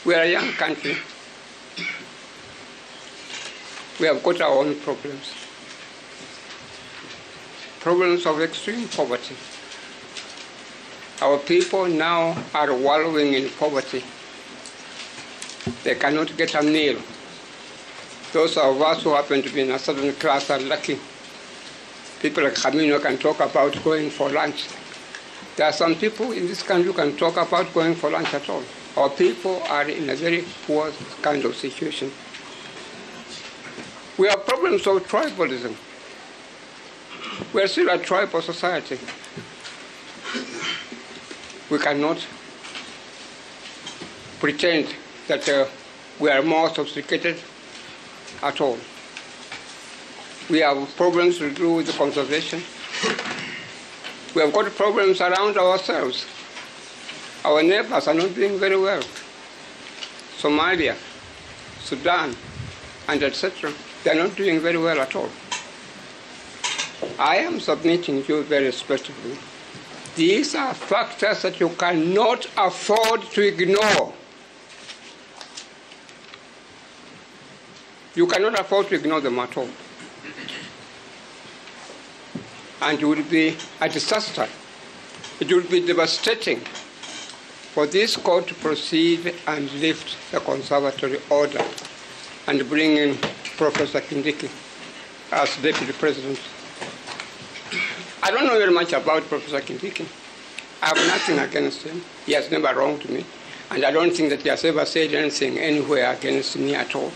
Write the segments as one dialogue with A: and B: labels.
A: We are a young country. We have got our own problems. Problems of extreme poverty. Our people now are wallowing in poverty. They cannot get a meal. Those of us who happen to be in a certain class are lucky. People like Khaminwa can talk about going for lunch. There are some people in this country who can talk about going for lunch at all. Our people are in a very poor kind of situation. We have problems of tribalism. We are still a tribal society. We cannot pretend that we are more sophisticated at all. We have problems to do with the conservation. We have got problems around ourselves. Our neighbors are not doing very well. Somalia, Sudan, and etc. They are not doing very well at all. I am submitting to you very respectfully. These are factors that you cannot afford to ignore. You cannot afford to ignore them at all. And it will be a disaster. It will be devastating for this court to proceed and lift the conservatory order and bring in Professor Kindiki as Deputy President. I don't know very much about Professor Kindiki. I have nothing against him. He has never wronged me. And I don't think that he has ever said anything anywhere against me at all.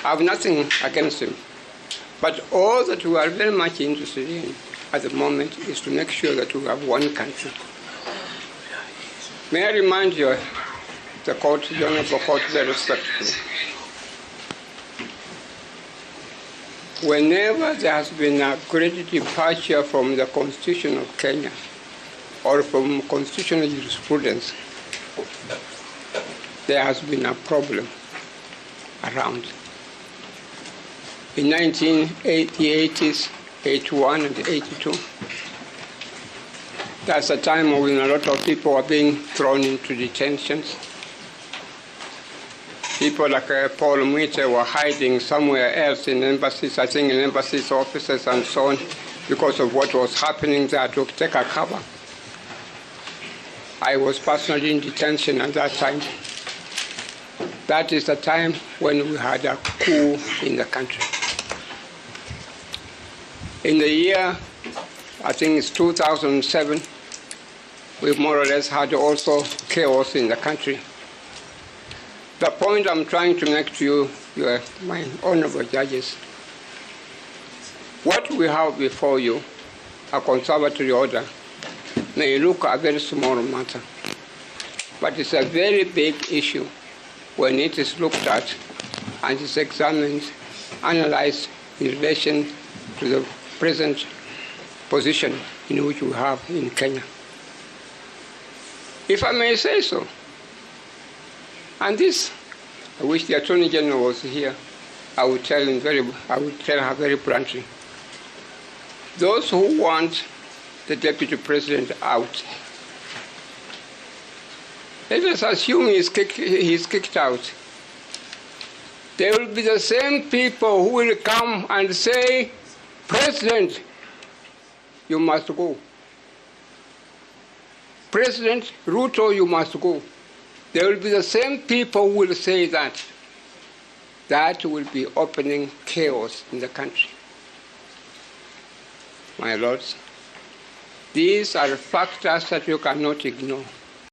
A: I have nothing against him. But all that we are very much interested in at the moment is to make sure that we have one country. May I remind you, the court, the Honorable Court, very respectfully. Whenever there has been a great departure from the Constitution of Kenya or from constitutional jurisprudence, there has been a problem around. In 1980s, 81 and 82, that's a time when a lot of people were being thrown into detentions. People like Paul Mwite were hiding somewhere else in embassies, I think in embassies offices and so on, because of what was happening there to take a cover. I was personally in detention at that time. That is the time when we had a coup in the country. In the year, I think it's 2007, we more or less had also chaos in the country. The point I'm trying to make to you, my honorable judges, what we have before you, a conservatory order, may look a very small matter, but it's a very big issue when it is looked at and is examined, analyzed in relation to the present position in which we have in Kenya. If I may say so, and this, I wish the Attorney General was here, I would tell her very bluntly. Those who want the Deputy President out, let us assume he's kicked out. There will be the same people who will come and say, President, you must go. President Ruto, you must go. There will be the same people who will say that. That will be opening chaos in the country. My lords, these are factors that you cannot ignore.